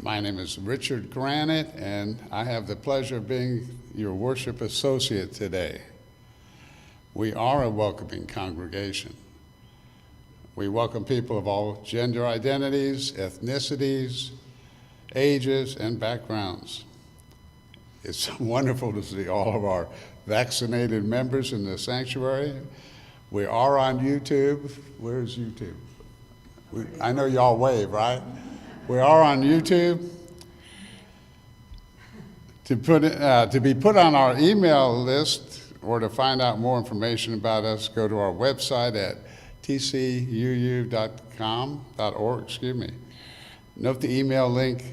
My name is Richard Granite, and I have the pleasure of being your worship associate today. We are a welcoming congregation. We welcome people of all gender identities, ethnicities, ages, and backgrounds. It's wonderful to see all of our vaccinated members in the sanctuary. We are on YouTube. Where's YouTube? I know y'all wave, right? We are on YouTube. To be put on our email list or to find out more information about us, go to our website at tcuu.org. Note the email link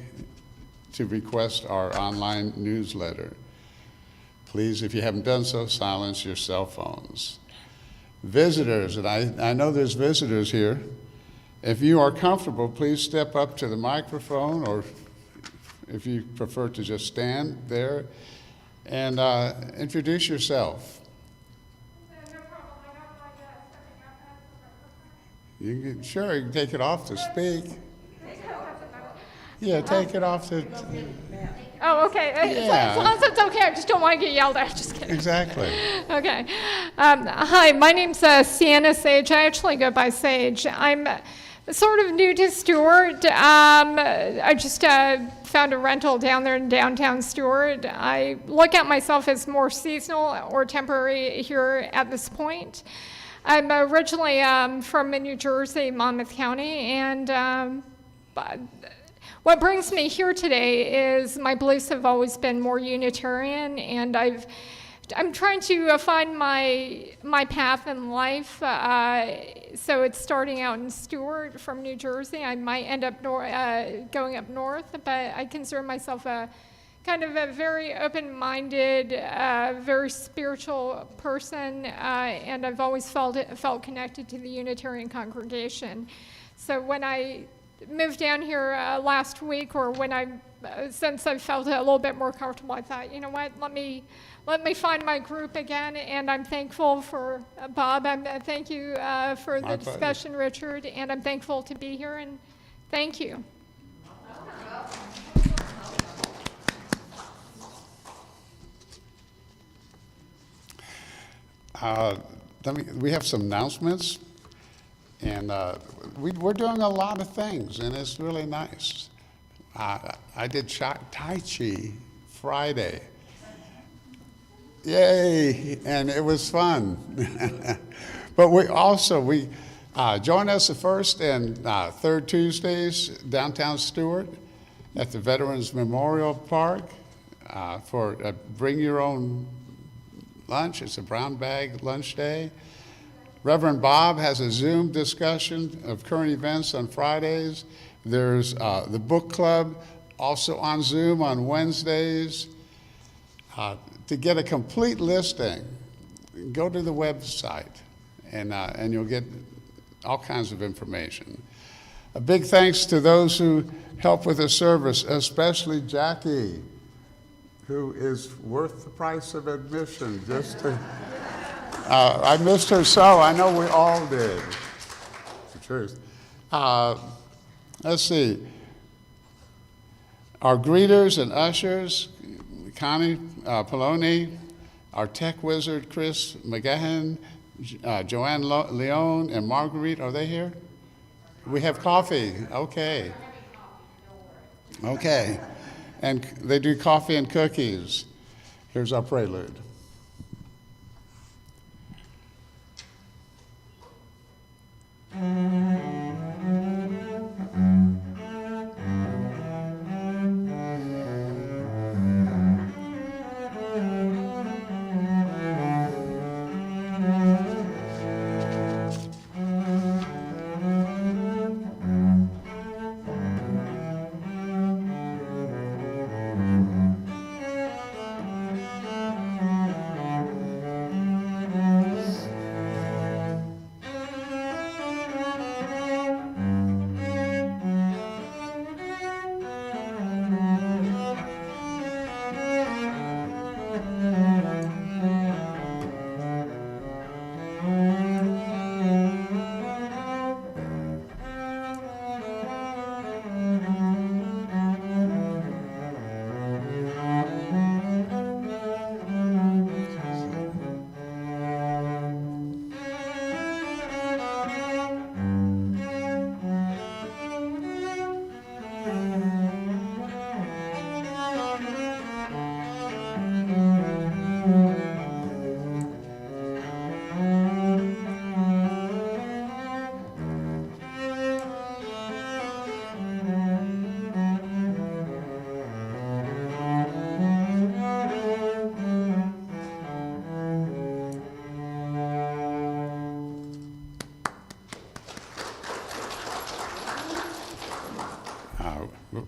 to request our online newsletter. Please, if you haven't done so, silence your cell phones. Visitors, and I know there's visitors here. If you are comfortable, please step up to the microphone, or if you prefer to just stand there and introduce yourself. No problem. I don't mind stepping up. Sure, you can take it off to speak. Yeah, take it off to. Oh, okay. Yeah. As long as it's okay. I just don't want to get yelled at. Just kidding. Exactly. Okay. Hi, my name's Sienna Sage. I actually go by Sage. I'm sort of new to Stewart. I just found a rental down there in downtown Stewart. I look at myself as more seasonal or temporary here at this point. I'm originally from New Jersey, Monmouth County, and what brings me here today is my beliefs have always been more Unitarian, and I'm trying to find my path in life. So it's starting out in Stewart from New Jersey. I might end up going up north, but I consider myself a kind of a very open-minded, very spiritual person, and I've always felt connected to the Unitarian congregation. So when I moved down here last week, or since I felt a little bit more comfortable, I thought, you know what, let me find my group again, and I'm thankful for Bob. Thank you for the discussion, Richard, and I'm thankful to be here, and thank you. We have some announcements, and we're doing a lot of things, and it's really nice. I did Tai Chi Friday. Yay, and it was fun. But we join us the first and third Tuesdays downtown Stewart at the Veterans Memorial Park for bring your own lunch. It's a brown bag lunch day. Reverend Bob has a Zoom discussion of current events on Fridays. There's the book club also on Zoom on Wednesdays. To get a complete listing, go to the website, and you'll get all kinds of information. A big thanks to those who help with the service, especially Jackie, who is worth the price of admission. I missed her so. I know we all did. It's the truth. Let's see. Our greeters and ushers, Connie Poloni, our tech wizard, Chris McGahan, Joanne Leone, and Marguerite, are they here? We have coffee. Okay. Okay. And they do coffee and cookies. Here's our prelude.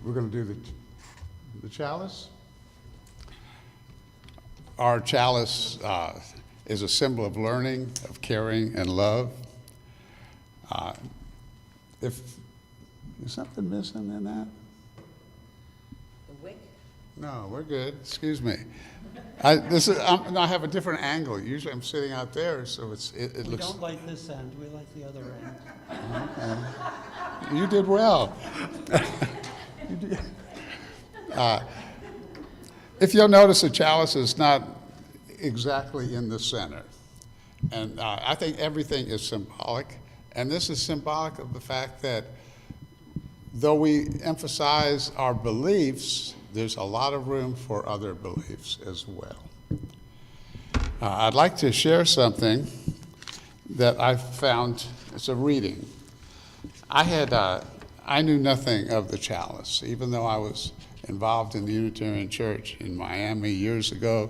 We're going to do the chalice. Our chalice is a symbol of learning, of caring, and love. If is something missing in that? The wick? No, we're good. Excuse me. I have a different angle. Usually I'm sitting out there, so it We looks. don't like this end, we like the other end. You did well. If you'll notice, the chalice is not exactly in the center. And I think everything is symbolic. And this is symbolic of the fact that though we emphasize our beliefs, there's a lot of room for other beliefs as well. I'd like to share something that I found. It's a reading. I knew nothing of the chalice, even though I was involved in the Unitarian Church in Miami years ago.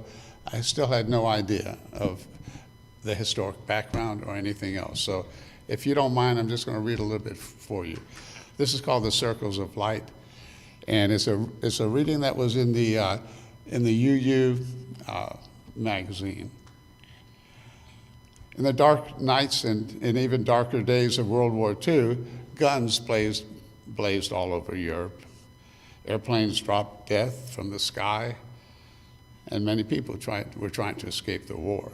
I still had no idea of the historic background or anything else. So if you don't mind, I'm just going to read a little bit for you. This is called The Circles of Light, and it's a reading that was in the UU magazine. In the dark nights and even darker days of World War II, guns blazed all over Europe. Airplanes dropped death from the sky, and many people were trying to escape the war.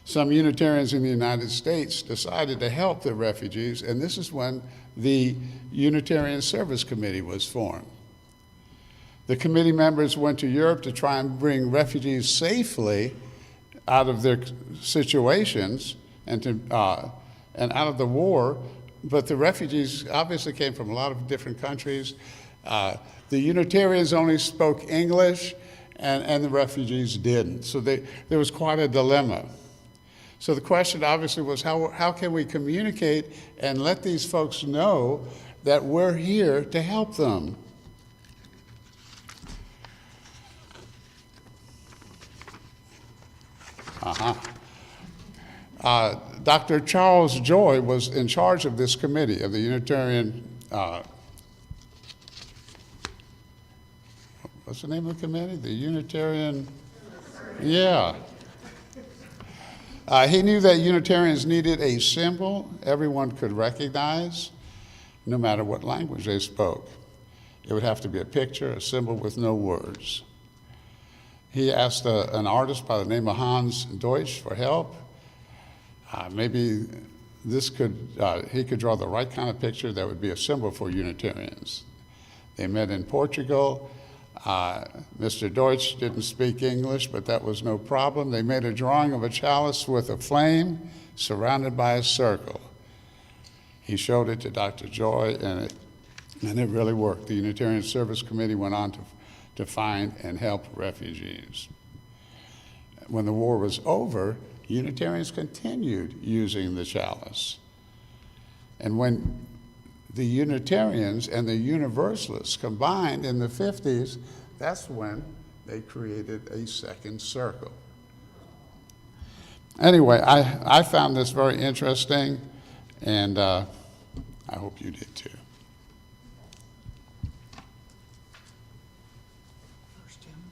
Some Unitarians in the United States decided to help the refugees, and this is when the Unitarian Service Committee was formed. The committee members went to Europe to try and bring refugees safely out of their situations and out of the war, but the refugees obviously came from a lot of different countries. The Unitarians only spoke English, and the refugees didn't. So there was quite a dilemma. So the question obviously was, how can we communicate and let these folks know that we're here to help them? Dr. Charles Joy was in charge of this committee of the Unitarian, what's the name of the committee? The Unitarian, yeah. He knew that Unitarians needed a symbol everyone could recognize, no matter what language they spoke. It would have to be a picture, a symbol with no words. He asked an artist by the name of Hans Deutsch for help. Maybe he could draw the right kind of picture that would be a symbol for Unitarians. They met in Portugal. Mr. Deutsch didn't speak English, but that was no problem. They made a drawing of a chalice with a flame surrounded by a circle. He showed it to Dr. Joy, and it really worked. The Unitarian Service Committee went on to find and help refugees. When the war was over, Unitarians continued using the chalice. And when the Unitarians and the Universalists combined in the 50s, that's when they created a second circle. Anyway, I found this very interesting, and I hope you did too. First hymn?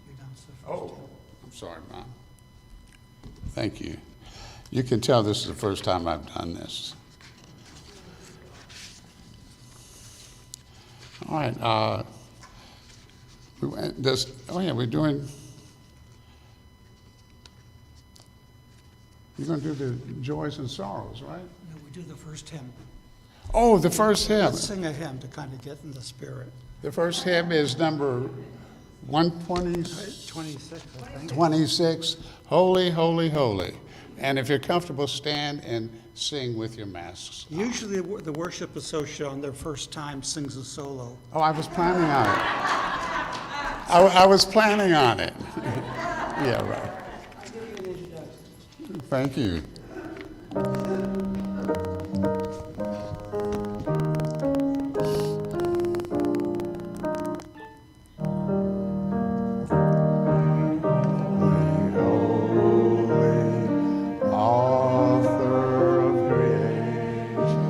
You're down to the first Oh, hymn. I'm sorry, Mom. Thank you. You can tell this is the first time I've done this. All right. We're doing. You're going to do the joys and sorrows, right? No, we do the first hymn. Oh, the first hymn. Let's sing a hymn to kind of get in the spirit. The first hymn is number 120. 26, I think. 26, Holy, Holy, Holy. And if you're comfortable, stand and sing with your masks. Usually the worship associate on their first time sings a solo. Oh, I was planning on it. I was planning on it. Yeah, right. Thank you. Author of creation,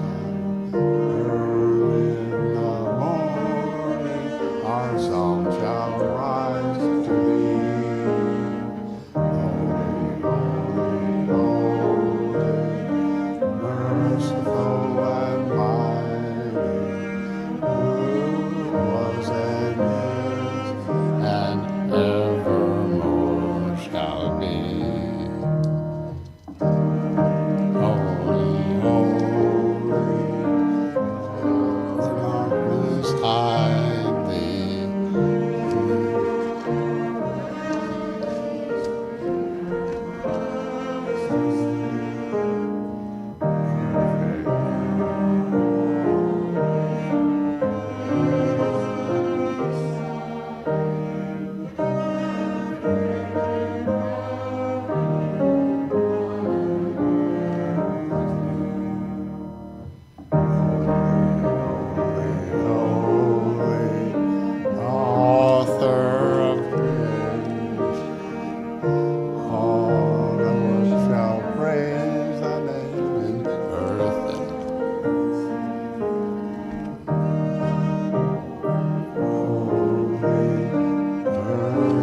early in the morning, our song shall rise to thee. Holy, holy, holy, merciful and mighty, who was and is, and evermore shall be. Holy, holy, the darkness hide thee. Holy, author of creation, all the earth shall praise thy name in earth and holy,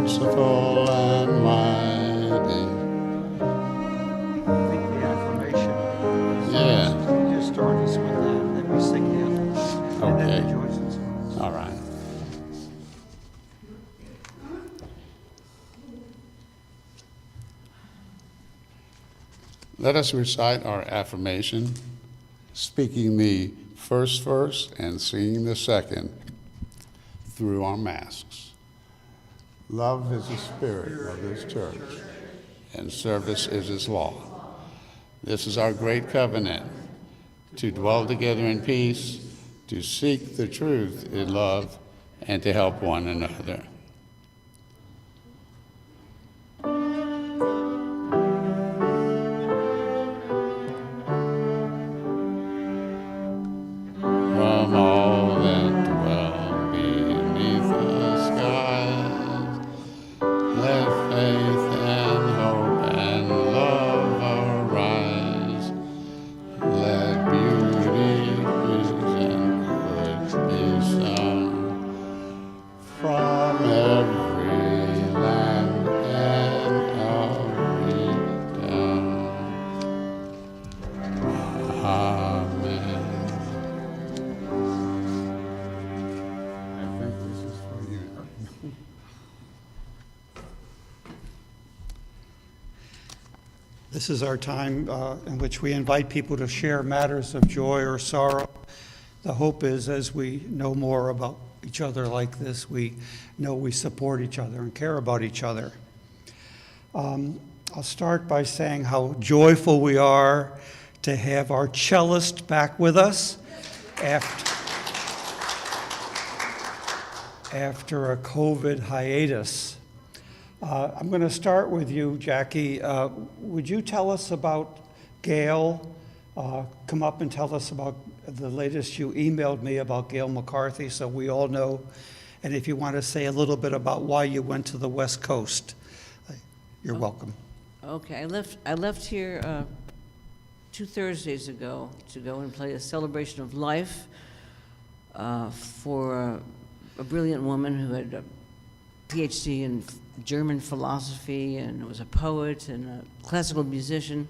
merciful and mighty. I think the affirmation. Yeah. You start us with that, and then we sing the anthem. And Okay. then rejoice in songs. All right. Let us recite our affirmation, speaking the first verse and singing the second through our masks. Love is the spirit of this church, and service is its law. This is our great covenant, to dwell together in peace, to seek the truth in love, and to help one another. From all that dwell beneath the skies, let faith and hope and love arise. Let beauty, peace, and good be sung from every land and every town. Amen. I think this is for you. This is our time in which we invite people to share matters of joy or sorrow. The hope is, as we know more about each other like this, we know we support each other and care about each other. I'll start by saying how joyful we are to have our cellist back with us after a COVID hiatus. I'm going to start with you, Jackie. Would you tell us about Gail? Come up and tell us about the latest. You emailed me about Gail McCarthy, so we all know. And if you want to say a little bit about why you went to the West Coast, you're welcome. Okay, I left here 2 Thursdays ago to go and play a celebration of life for a brilliant woman who had a PhD in German philosophy and was a poet and a classical musician,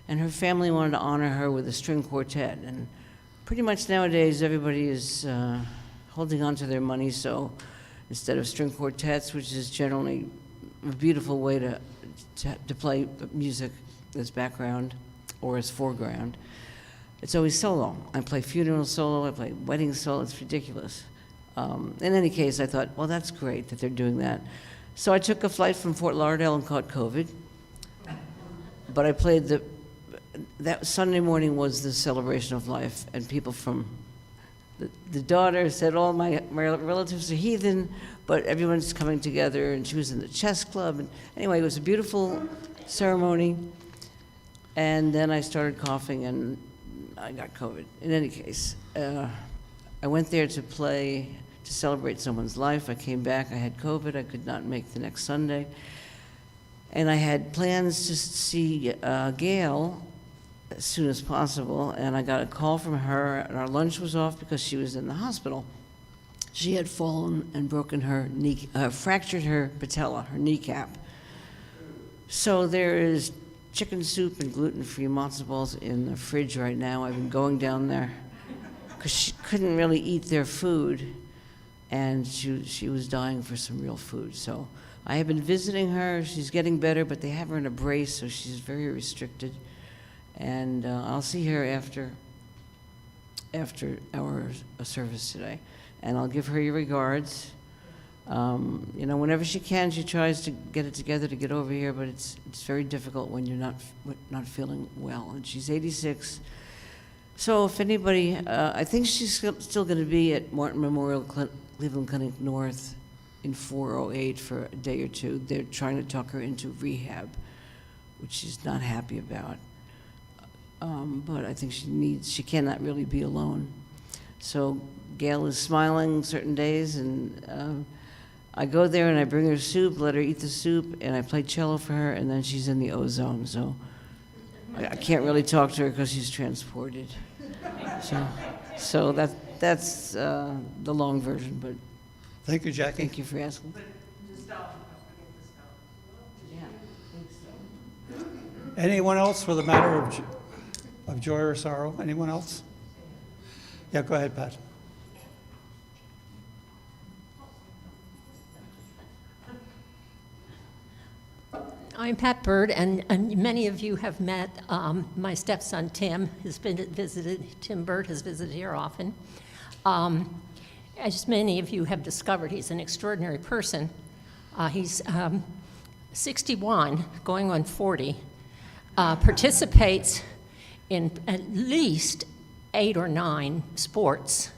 and her family wanted to honor her with a string quartet. And pretty much nowadays everybody is holding on to their money, so instead of string quartets, which is generally a beautiful way to play music as background or as foreground, it's always solo. I play funeral solo, I play wedding solo, it's ridiculous. In any case, I thought, well, that's great that they're doing that. So I took a flight from Fort Lauderdale and caught COVID. but I played that Sunday morning was the celebration of life, and people from the daughter said all my relatives are heathen, but everyone's coming together, and she was in the chess club. And anyway, it was a beautiful ceremony, and then I started coughing, and I got COVID. In any case, I went there to play, to celebrate someone's life. I came back, I had COVID, I could not make the next Sunday. And I had plans to see Gail as soon as possible, and I got a call from her, and our lunch was off because she was in the hospital. She had fallen and broken her knee, fractured her patella, her kneecap. So there is chicken soup and gluten-free matzo balls in the fridge right now. I've been going down there because she couldn't really eat their food, and she was dying for some real food. So I have been visiting her. She's getting better, but they have her in a brace, so she's very restricted. And I'll see her after our service today, and I'll give her your regards. You know, whenever she can, she tries to get it together to get over here, but it's very difficult when you're not feeling well. And she's 86. So if anybody, I think she's still going to be at Martin Memorial Cleveland Clinic North in 408 for a day or two. They're trying to talk her into rehab, which she's not happy about. But I think she cannot really be alone. So Gail is smiling certain days, and I go there and I bring her soup, let her eat the soup, and I play cello for her, and then she's in the ozone. So I can't really talk to her because she's transported. So that's the long version, but Thank you, Jackie. thank you for asking. Anyone else for the matter of joy or sorrow? Anyone else? Yeah, go ahead, Pat. I'm Pat Bird, and many of you have met my stepson, Tim. Tim Bird has visited here often. As many of you have discovered, he's an extraordinary person. He's 61, going on 40, participates in at least 8 or 9 sports,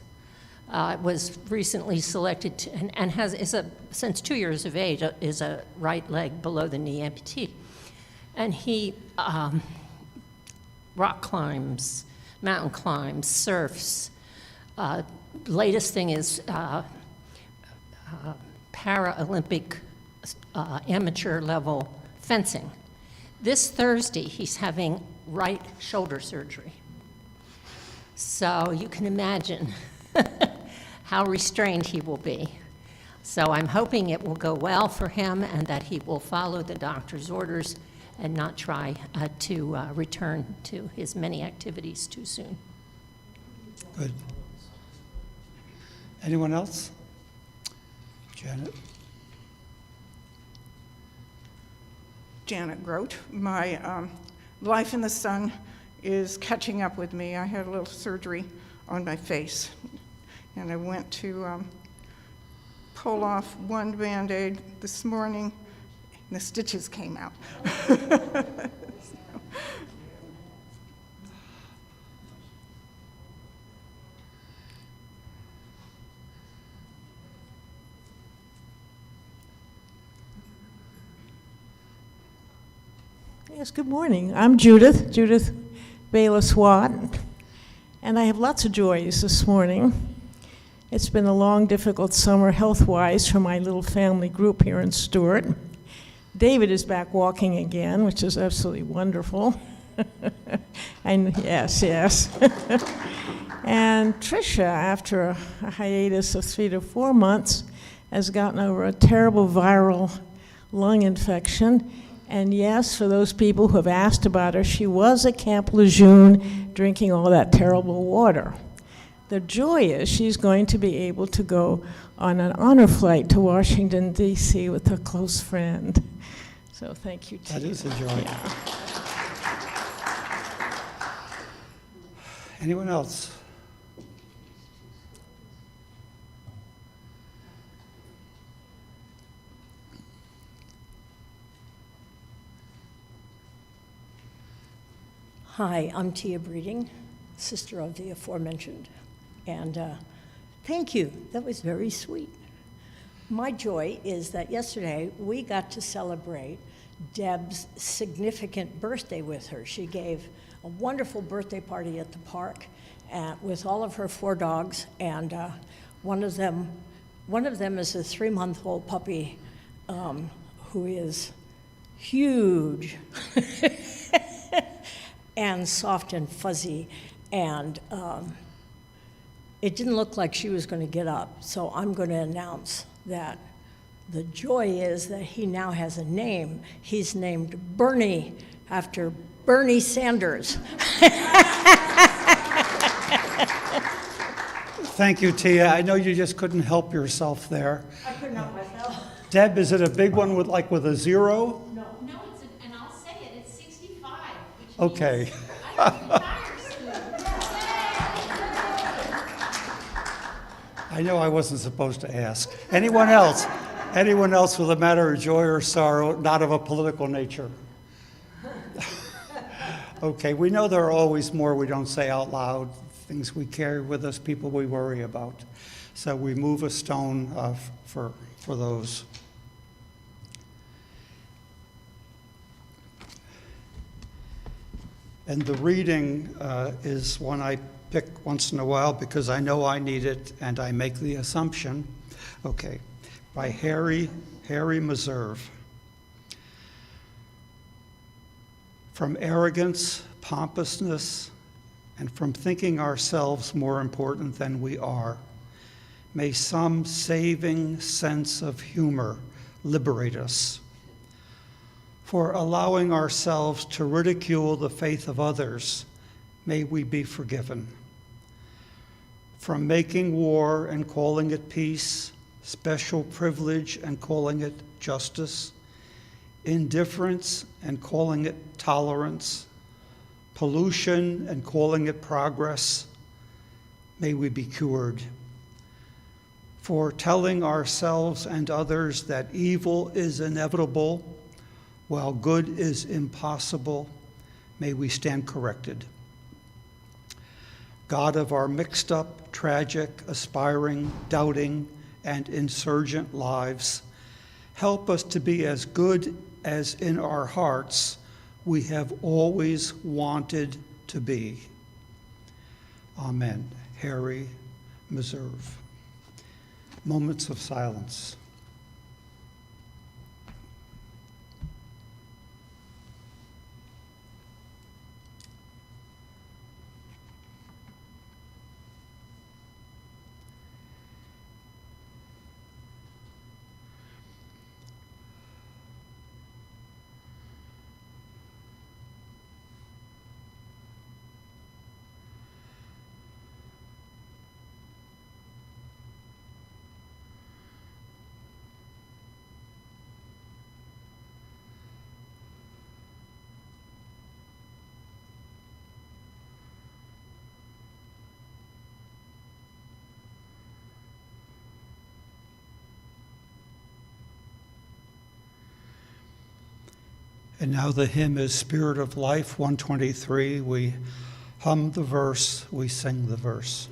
was recently selected to, and since 2 years of age, is a right leg below the knee amputee. And he rock climbs, mountain climbs, surfs. Latest thing is Paralympic amateur level fencing. This Thursday, he's having right shoulder surgery. So you can imagine how restrained he will be. So I'm hoping it will go well for him and that he will follow the doctor's orders and not try to return to his many activities too soon. Good. Anyone else? Janet? Janet Grote. My life in the sun is catching up with me. I had a little surgery on my face, and I went to pull off one Band-Aid this morning, and the stitches came out. Yes, good morning. I'm Judith Bayless-Watt, and I have lots of joys this morning. It's been a long, difficult summer health-wise for my little family group here in Stewart. David is back walking again, which is absolutely wonderful. And yes. And Tricia, after a hiatus of 3 to 4 months, has gotten over a terrible viral lung infection. And yes, for those people who have asked about her, she was at Camp Lejeune drinking all that terrible water. The joy is she's going to be able to go on an honor flight to Washington, D.C. with a close friend. So thank you, That Tia. is a joy. Yeah. Anyone else? Hi, I'm Tia Breeding, sister of the aforementioned. And thank you, that was very sweet. My joy is that yesterday we got to celebrate Deb's significant birthday with her. She gave a wonderful birthday party at the park with all of her 4 dogs, and one of them is a 3-month-old puppy who is huge and soft and fuzzy, and it didn't look like she was going to get up, so I'm going to announce that the joy is that he now has a name. He's named Bernie, after Bernie Sanders. Thank you, Tia. I know you just couldn't help yourself there. I couldn't help myself. Deb, is it a big one with a 0? No, it's, and I'll say it, it's 65, which Okay. means I can retire soon. I know I wasn't supposed to ask. Anyone else? Anyone else with a matter of joy or sorrow, not of a political nature? Okay, we know there are always more we don't say out loud, things we carry with us, people we worry about. So we move a stone for those. And the reading is one I pick once in a while because I know I need it and I make the assumption. Okay, by Harry Meserve. From arrogance, pompousness, and from thinking ourselves more important than we are, may some saving sense of humor liberate us. For allowing ourselves to ridicule the faith of others, may we be forgiven. From making war and calling it peace, special privilege and calling it justice, indifference and calling it tolerance, pollution and calling it progress, may we be cured. For telling ourselves and others that evil is inevitable while good is impossible, may we stand corrected. God of our mixed up, tragic, aspiring, doubting, and insurgent lives, help us to be as good as in our hearts we have always wanted to be. Amen. Harry Meserve. Moments of silence. And now the hymn is Spirit of Life, 123. We hum the verse, we sing the verse.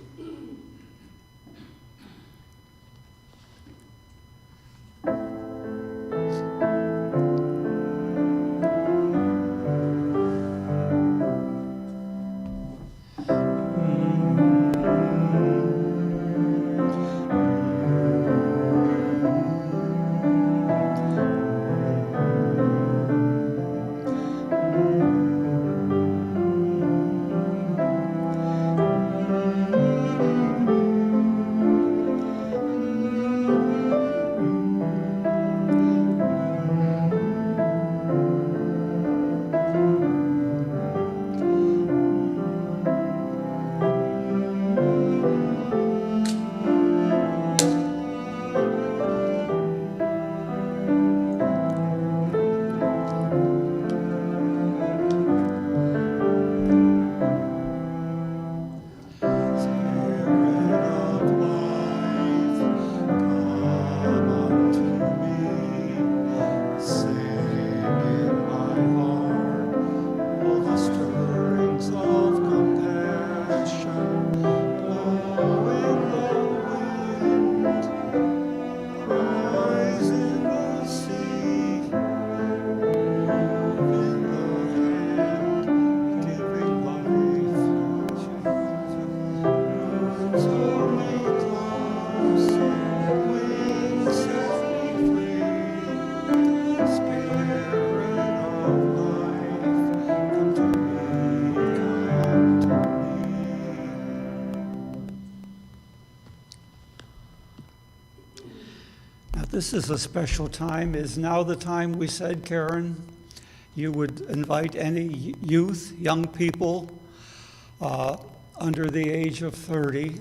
This is a special time. Is now the time, we said, Karen, you would invite any youth, young people under the age of 30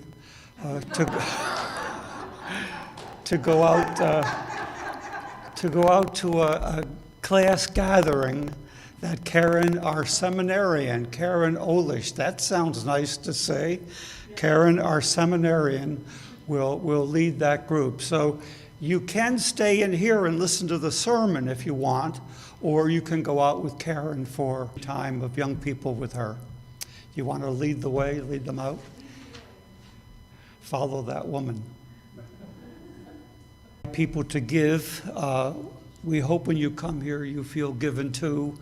to go out to a class gathering that Karen, our seminarian, Karen Olish, that sounds nice to say. Karen, our seminarian, will lead that group. So you can stay in here and listen to the sermon if you want, or you can go out with Karen for time of young people with her. You want to lead the way, lead them out? Follow that woman. People to give. We hope when you come here you feel given to,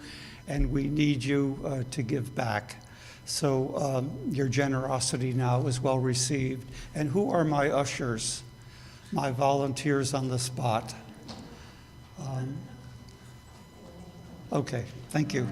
and we need you to give back. So your generosity now is well received. And who are my ushers, my volunteers on the spot? Okay, thank you.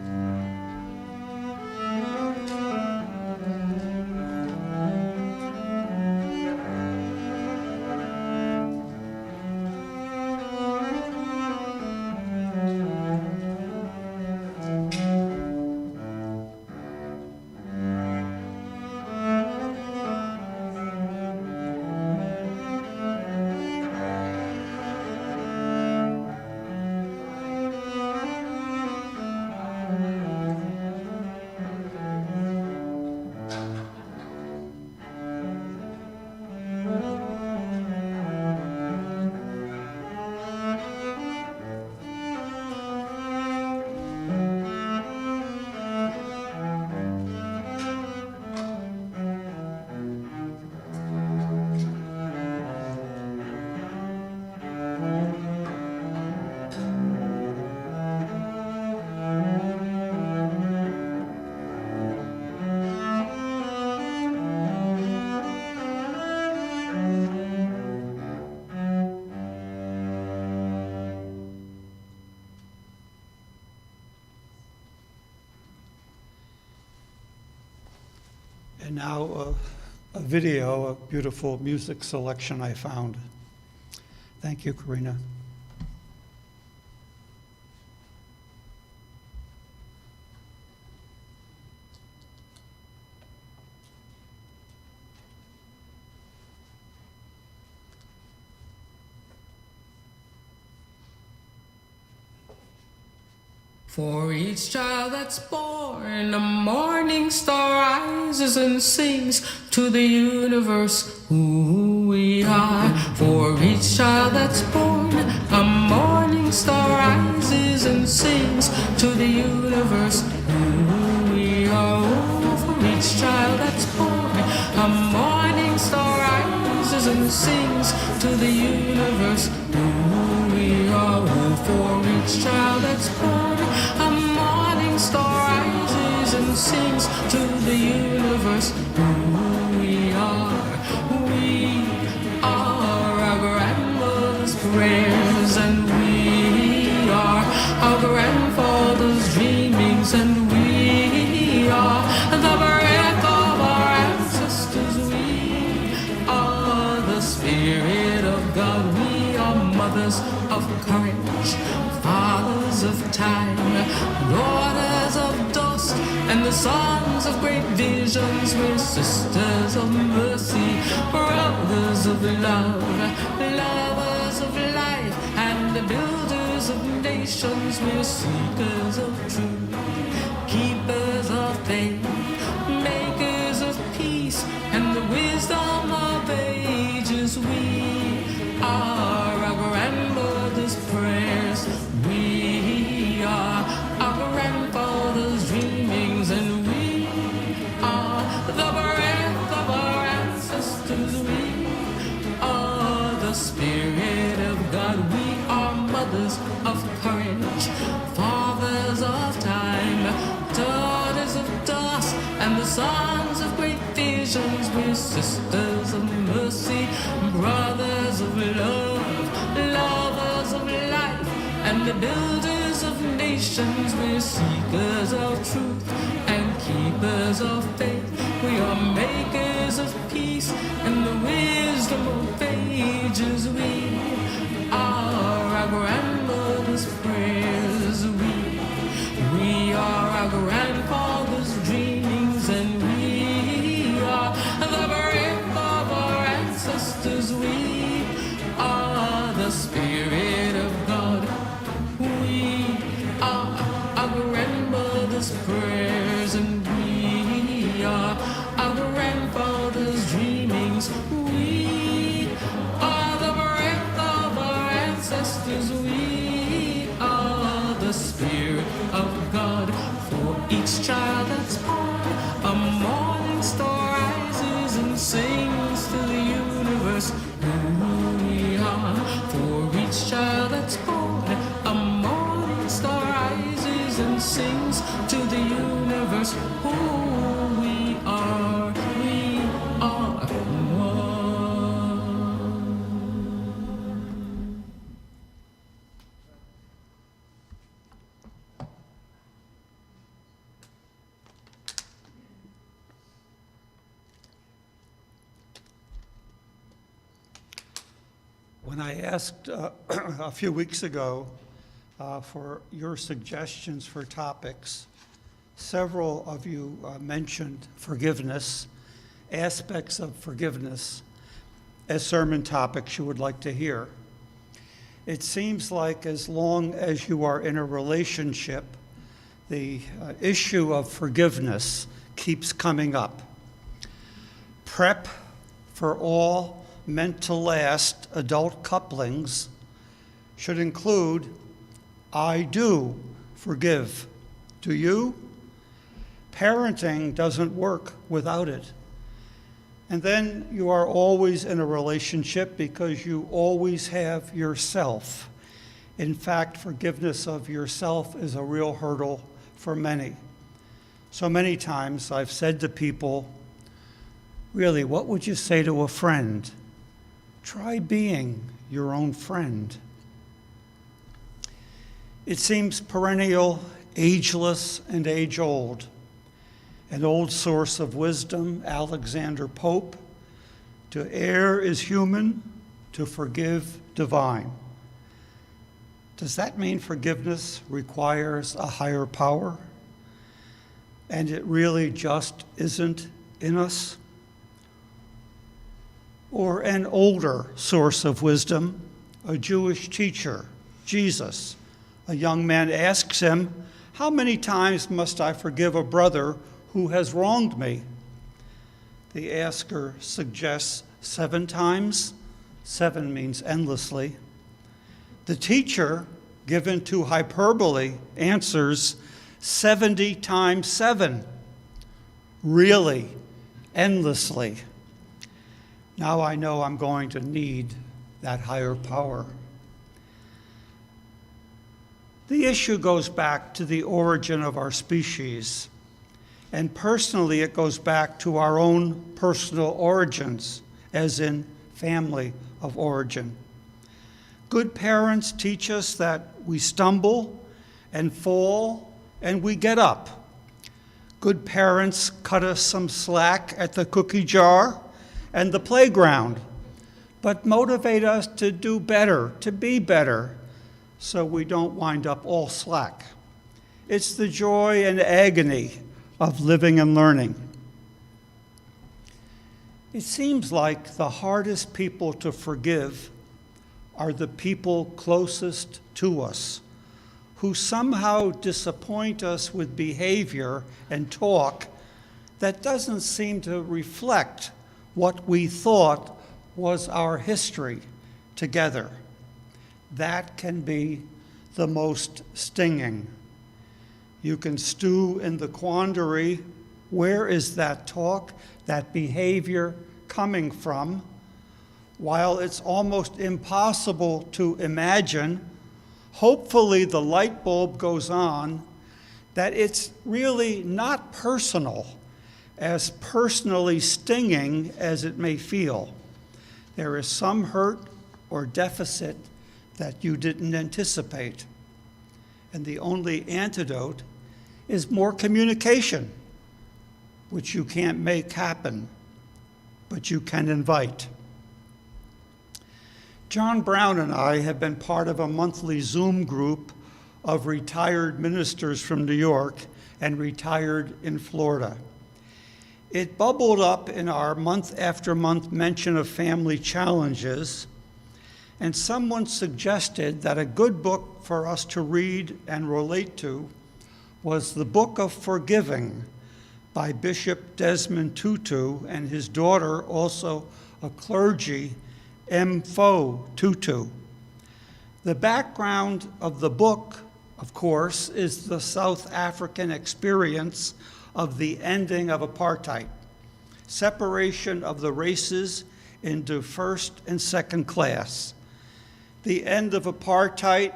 And now a video, a beautiful music selection I found. Thank you, Karina. For each child that's born, a morning star rises and sings to the universe who we are. For each child that's born, a morning star rises and sings to the universe who we are. For each child that's born, a morning star rises and sings to the universe who we are. For each child that's born, a morning star rises and sings to the universe who we are. We are our grandmother's prayers, and we are our grandfather's dreamings, and we are the breath of our ancestors. We are the Spirit of God. We are mothers of courage, fathers of time, daughters of dust, and the sons of great visions. We're sisters of mercy, brothers of love, lovers of life, and the builders of nations. We're seekers of truth, keepers of faith, makers of peace, and the wisdom of ages. We are our grandmother's prayers. We are our grandfather's dreamings, and we are the breath of our ancestors. We are the Spirit of God. We are mothers of courage, fathers of time, daughters of dust, and the sons of great visions. We're sisters of mercy, brothers of love, lovers of life, and the builders of nations. We're seekers of truth and keepers of faith. We are makers of peace and the wisdom of ages. We are each child that's born. A morning star rises and sings to the universe who we are. We are one. When I asked a few weeks ago for your suggestions for topics, several of you mentioned forgiveness, aspects of forgiveness, as sermon topics you would like to hear. It seems like as long as you are in a relationship, the issue of forgiveness keeps coming up. Prep for all meant to last adult couplings should include, I do forgive. Do you? Parenting doesn't work without it. And then you are always in a relationship because you always have yourself. In fact, forgiveness of yourself is a real hurdle for many. So many times I've said to people, really, what would you say to a friend? Try being your own friend. It seems perennial, ageless, and age-old. An old source of wisdom, Alexander Pope, to err is human, to forgive divine. Does that mean forgiveness requires a higher power? And it really just isn't in us? Or an older source of wisdom, a Jewish teacher, Jesus. A young man asks him, how many times must I forgive a brother who has wronged me? The asker suggests 7 times. 7 means endlessly. The teacher, given to hyperbole, answers 70 times 7. Really, endlessly. Now I know I'm going to need that higher power. The issue goes back to the origin of our species. And personally, it goes back to our own personal origins, as in family of origin. Good parents teach us that we stumble and fall and we get up. Good parents cut us some slack at the cookie jar and the playground, but motivate us to do better, to be better, so we don't wind up all slack. It's the joy and agony of living and learning. It seems like the hardest people to forgive are the people closest to us, who somehow disappoint us with behavior and talk that doesn't seem to reflect what we thought was our history together. That can be the most stinging. You can stew in the quandary, where is that talk, that behavior coming from? While it's almost impossible to imagine, hopefully the light bulb goes on that it's really not personal, as personally stinging as it may feel. There is some hurt or deficit that you didn't anticipate. And the only antidote is more communication, which you can't make happen, but you can invite. John Brown and I have been part of a monthly Zoom group of retired ministers from New York and retired in Florida. It bubbled up in our month after month mention of family challenges, and someone suggested that a good book for us to read and relate to was the Book of Forgiving by Bishop Desmond Tutu and his daughter, also a clergy, M. Fo Tutu. The background of the book, of course, is the South African experience of the ending of apartheid, separation of the races into first and second class. The end of apartheid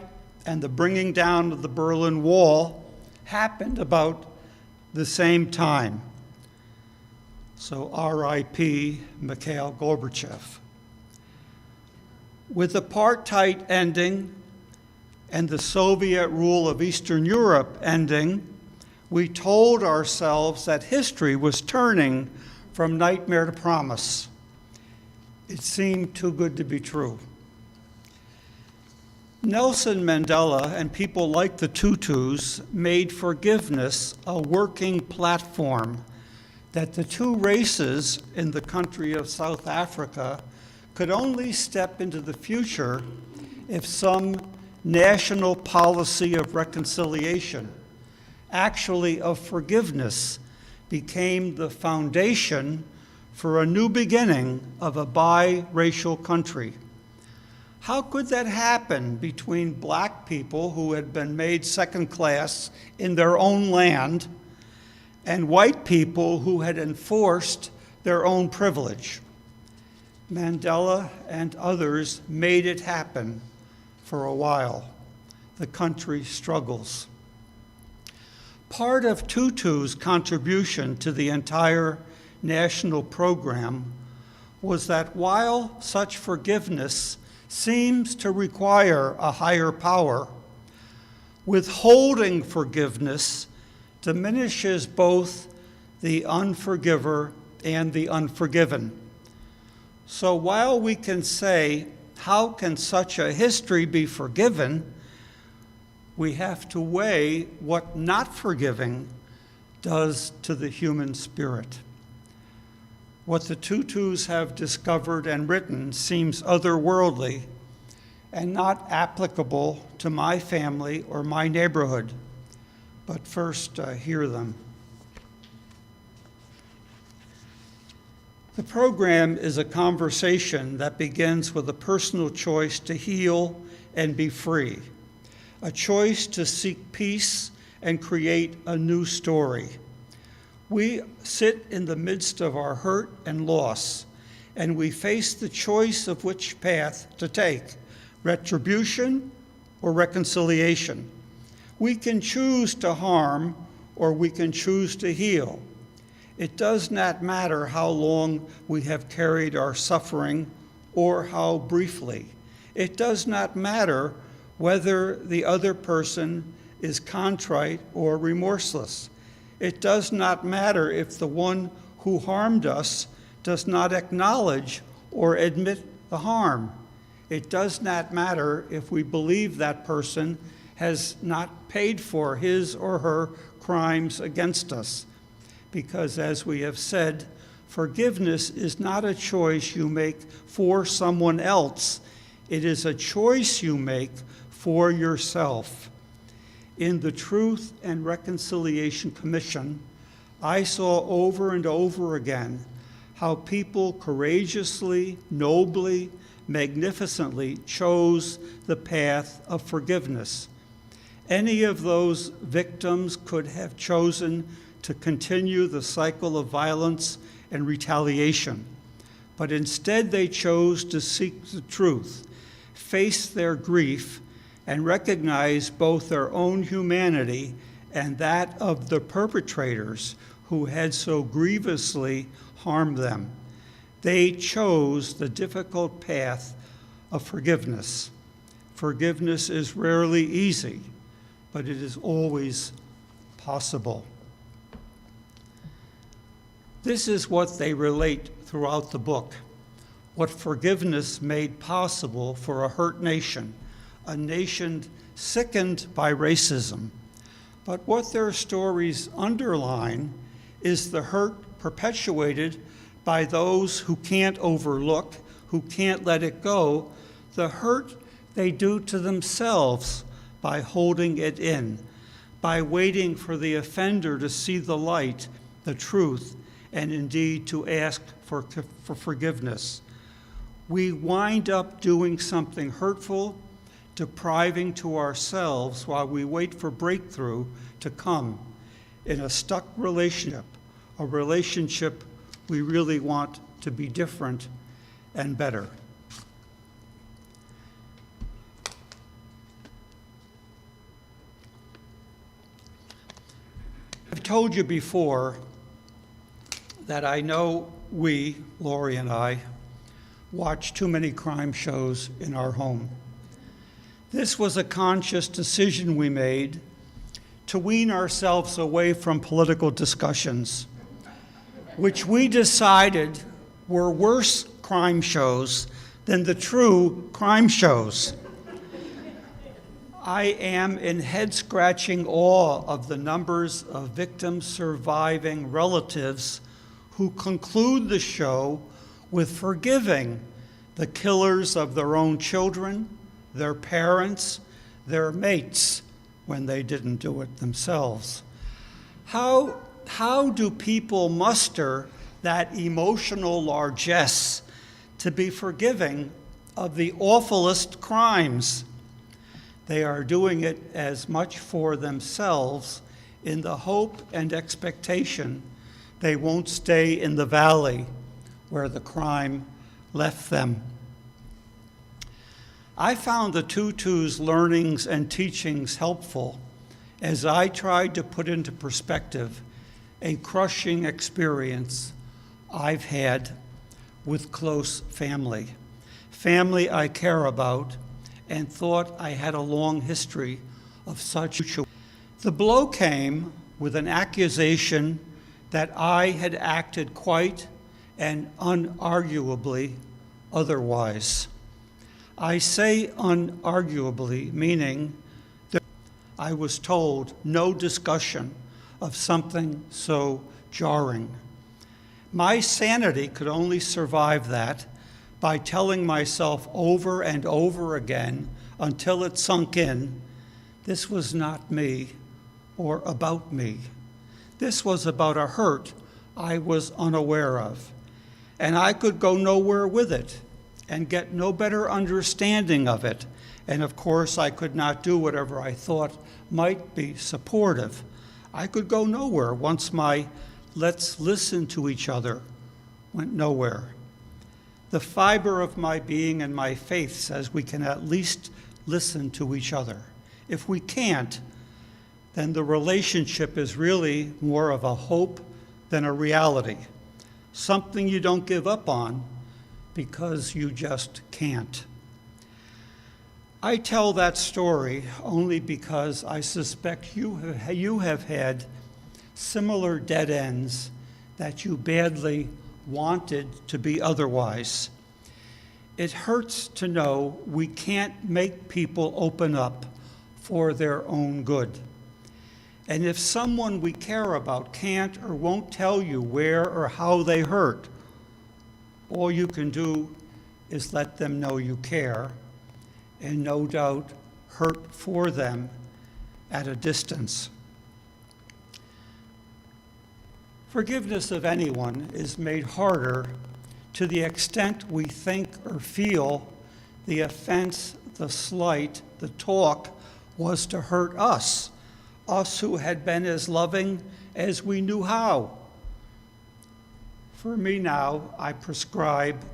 and the bringing down of the Berlin Wall happened about the same time. So R.I.P. Mikhail Gorbachev. With apartheid ending and the Soviet rule of Eastern Europe ending, we told ourselves that history was turning from nightmare to promise. It seemed too good to be true. Nelson Mandela and people like the Tutus made forgiveness a working platform that the two races in the country of South Africa could only step into the future if some national policy of reconciliation, actually of forgiveness, became the foundation for a new beginning of a biracial country. How could that happen between black people who had been made second class in their own land and white people who had enforced their own privilege? Mandela and others made it happen for a while. The country struggles. Part of Tutu's contribution to the entire national program was that while such forgiveness seems to require a higher power, withholding forgiveness diminishes both the unforgiver and the unforgiven. So while we can say, how can such a history be forgiven? We have to weigh what not forgiving does to the human spirit. What the Tutus have discovered and written seems otherworldly and not applicable to my family or my neighborhood. But first, hear them. The program is a conversation that begins with a personal choice to heal and be free, a choice to seek peace and create a new story. We sit in the midst of our hurt and loss, and we face the choice of which path to take, retribution or reconciliation. We can choose to harm or we can choose to heal. It does not matter how long we have carried our suffering or how briefly. It does not matter whether the other person is contrite or remorseless. It does not matter if the one who harmed us does not acknowledge or admit the harm. It does not matter if we believe that person has not paid for his or her crimes against us. Because as we have said, forgiveness is not a choice you make for someone else. It is a choice you make for yourself. In the Truth and Reconciliation Commission, I saw over and over again how people courageously, nobly, magnificently chose the path of forgiveness. Any of those victims could have chosen to continue the cycle of violence and retaliation, but instead they chose to seek the truth, face their grief, and recognize both their own humanity and that of the perpetrators who had so grievously harmed them. They chose the difficult path of forgiveness. Forgiveness is rarely easy, but it is always possible. This is what they relate throughout the book, what forgiveness made possible for a hurt nation, a nation sickened by racism. But what their stories underline is the hurt perpetuated by those who can't overlook, who can't let it go, the hurt they do to themselves by holding it in, by waiting for the offender to see the light, the truth, and indeed to ask for forgiveness. We wind up doing something hurtful, depriving to ourselves while we wait for breakthrough to come in a stuck relationship, a relationship we really want to be different and better. told you before that I know we, Lori and I, watch too many crime shows in our home. This was a conscious decision we made to wean ourselves away from political discussions, which we decided were worse crime shows than the true crime shows. I am in head-scratching awe of the numbers of victims' surviving relatives who conclude the show with forgiving the killers of their own children, their parents, their mates, when they didn't do it themselves. How do people muster that emotional largesse to be forgiving of the awfulest crimes? They are doing it as much for themselves in the hope and expectation they won't stay in the valley where the crime left them. I found the Tutu's learnings and teachings helpful as I tried to put into perspective a crushing experience I've had with close family I care about and thought I had a long history of such. The blow came with an accusation that I had acted quite and unarguably otherwise. I say unarguably, meaning that I was told no discussion of something so jarring. My sanity could only survive that by telling myself over and over again until it sunk in, this was not me or about me. This was about a hurt I was unaware of, and I could go nowhere with it and get no better understanding of it. And of course, I could not do whatever I thought might be supportive. I could go nowhere once my let's listen to each other went nowhere. The fiber of my being and my faith says we can at least listen to each other. If we can't, then the relationship is really more of a hope than a reality, something you don't give up on because you just can't. I tell that story only because I suspect you have had similar dead ends that you badly wanted to be otherwise. It hurts to know we can't make people open up for their own good. And if someone we care about can't or won't tell you where or how they hurt, all you can do is let them know you care, and no doubt hurt for them at a distance. Forgiveness of anyone is made harder to the extent we think or feel the offense, the slight, the talk was to hurt us who had been as loving as we knew how. For me now, I prescribe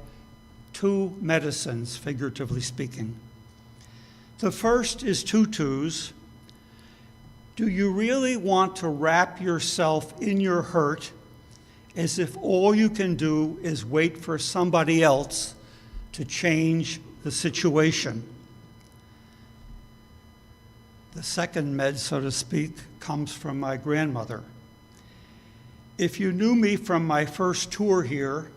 2 medicines, figuratively speaking. The first is Tutu's. Do you really want to wrap yourself in your hurt as if all you can do is wait for somebody else to change the situation? The second med, so to speak, comes from my grandmother. If you knew me from my first tour here,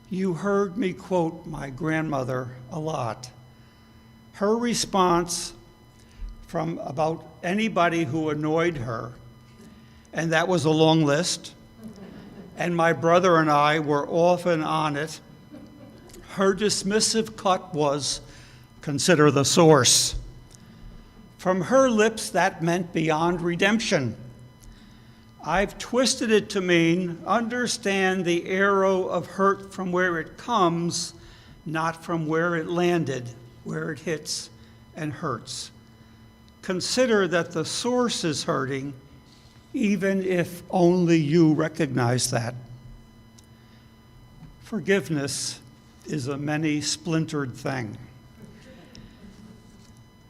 you heard me quote my grandmother a lot. Her response from about anybody who annoyed her, and that was a long list, and my brother and I were often on it, her dismissive cut was, consider the source. From her lips, that meant beyond redemption. I've twisted it to mean understand the arrow of hurt from where it comes, not from where it landed, where it hits and hurts. Consider that the source is hurting, even if only you recognize that. Forgiveness is a many-splintered thing.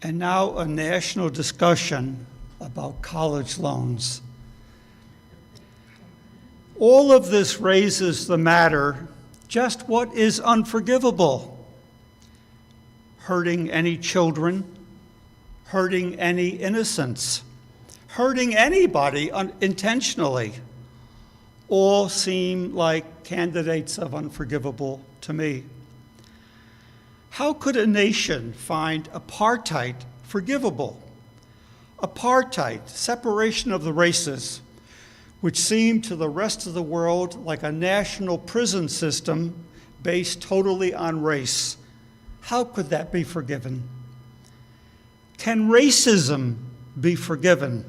And now a national discussion about college loans. All of this raises the matter, just what is unforgivable? Hurting any children, hurting any innocents, hurting anybody intentionally, all seem like candidates of unforgivable to me. How could a nation find apartheid forgivable? Apartheid, separation of the races, which seemed to the rest of the world like a national prison system based totally on race. How could that be forgiven? Can racism be forgiven?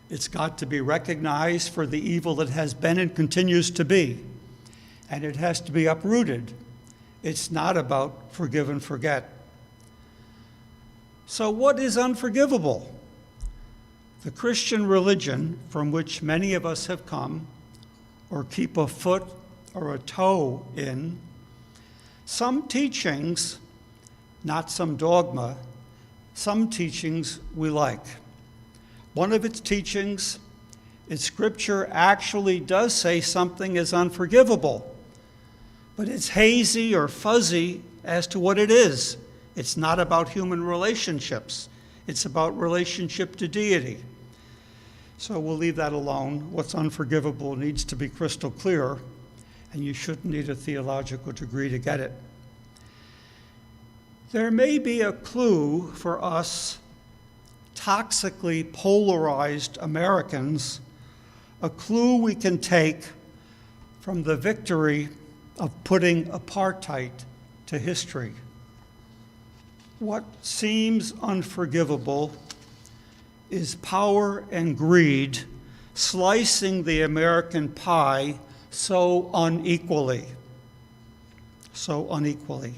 It's got to be recognized for the evil it has been and continues to be, and it has to be uprooted. It's not about forgive and forget. So what is unforgivable? The Christian religion from which many of us have come, or keep a foot or a toe in, some teachings, not some dogma, some teachings we like. One of its teachings in Scripture actually does say something is unforgivable, but it's hazy or fuzzy as to what it is. It's not about human relationships. It's about relationship to deity. So we'll leave that alone. What's unforgivable needs to be crystal clear, and you shouldn't need a theological degree to get it. There may be a clue for us toxically polarized Americans, a clue we can take from the victory of putting apartheid to history. What seems unforgivable is power and greed slicing the American pie so unequally. So unequally.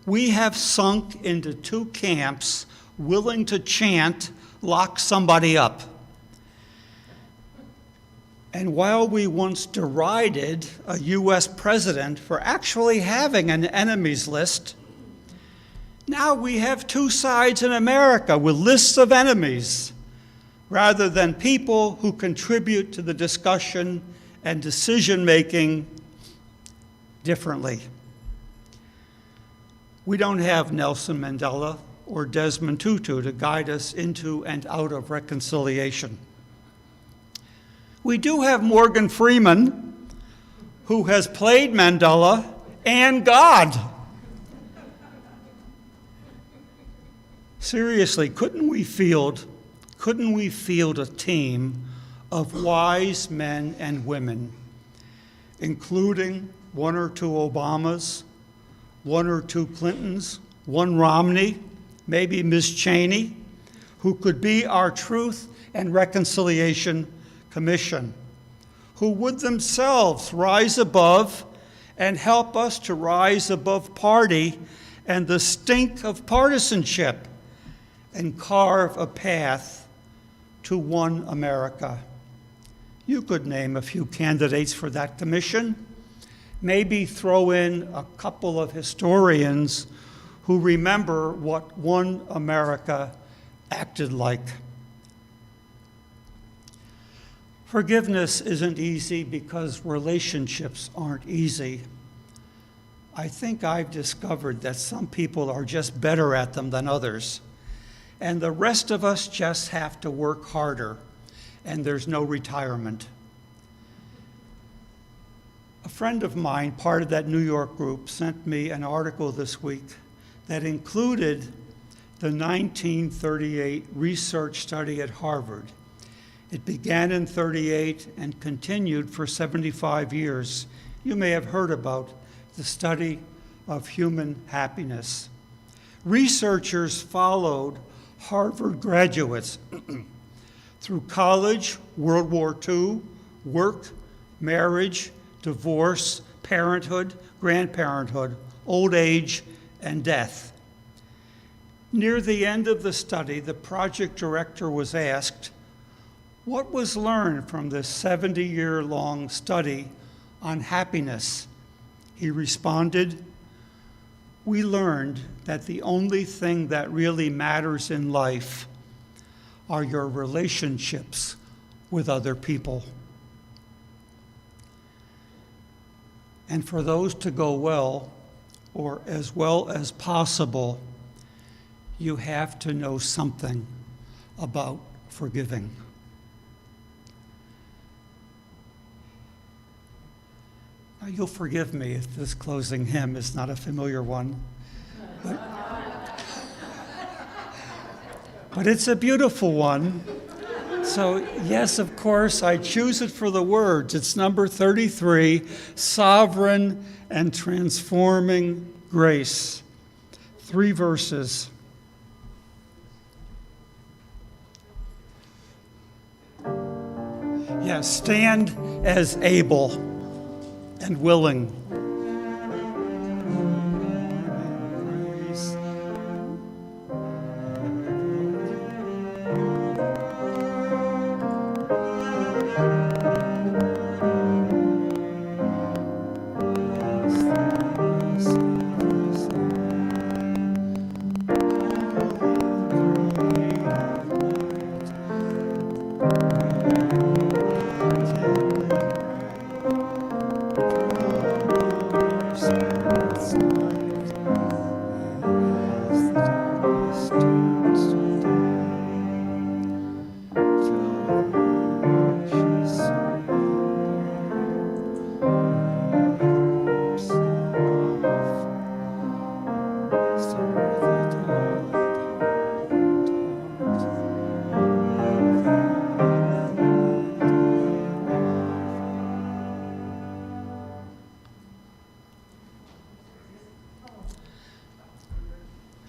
We have sunk into two camps willing to chant, lock somebody up. And while we once derided a U.S. president for actually having an enemies list, now we have two sides in America with lists of enemies, rather than people who contribute to the discussion and decision-making differently. We don't have Nelson Mandela or Desmond Tutu to guide us into and out of reconciliation. We do have Morgan Freeman, who has played Mandela and God. Seriously, couldn't we field a team of wise men and women, including one or two Obamas, one or two Clintons, one Romney, maybe Ms. Cheney, who could be our Truth and Reconciliation Commission, who would themselves rise above and help us to rise above party and the stink of partisanship and carve a path to one America. You could name a few candidates for that commission. Maybe throw in a couple of historians who remember what one America acted like. Forgiveness isn't easy because relationships aren't easy. I think I've discovered that some people are just better at them than others, and the rest of us just have to work harder, and there's no retirement. A friend of mine, part of that New York group, sent me an article this week that included the 1938 research study at Harvard. It began in 38 and continued for 75 years. You may have heard about the study of human happiness. Researchers followed Harvard graduates through college, World War II, work, marriage, divorce, parenthood, grandparenthood, old age, and death. Near the end of the study, the project director was asked, what was learned from this 70-year-long study on happiness? He responded, we learned that the only thing that really matters in life are your relationships with other people. And for those to go well, or as well as possible, you have to know something about forgiving. Now, you'll forgive me if this closing hymn is not a familiar one, but it's a beautiful one. So, yes, of course, I choose it for the words. It's number 33, Sovereign and Transforming Grace. 3 verses. Yes, stand as able and willing.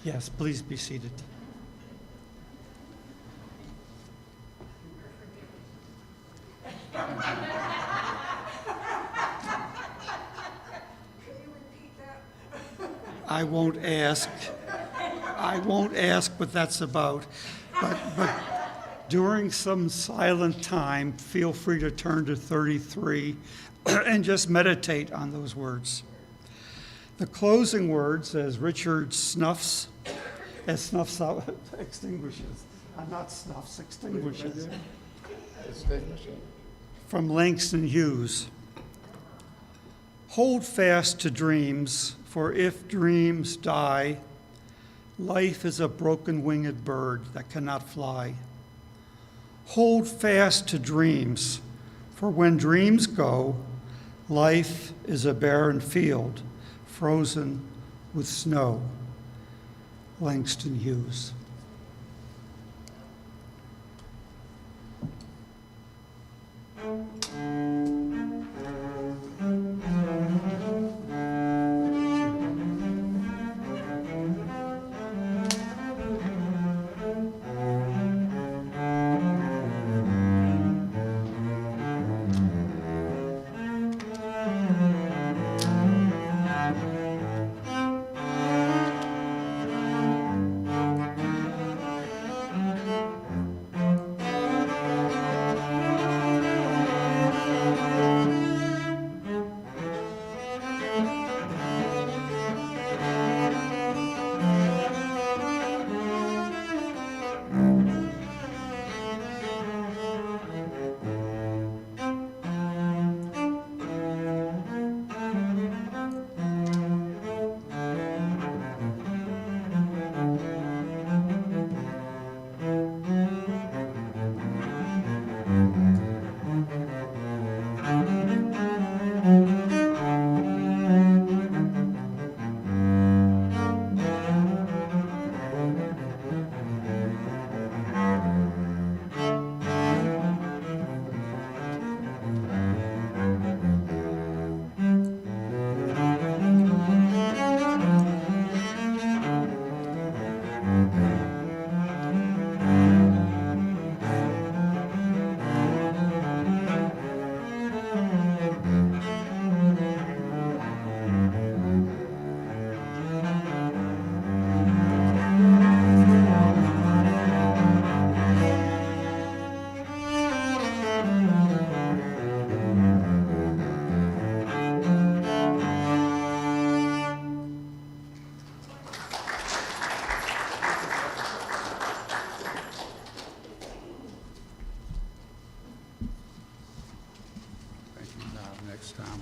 Yes, please be seated. I won't ask. I won't ask what that's about. But during some silent time, feel free to turn to 33 and just meditate on those words. The closing words, as Richard snuffs out, extinguishes, not snuffs, extinguishes, from Langston Hughes. Hold fast to dreams, for if dreams die, life is a broken-winged bird that cannot fly. Hold fast to dreams, for when dreams go, life is a barren field, frozen with snow. Langston Hughes.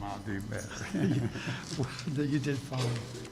I'll do better. You did fine.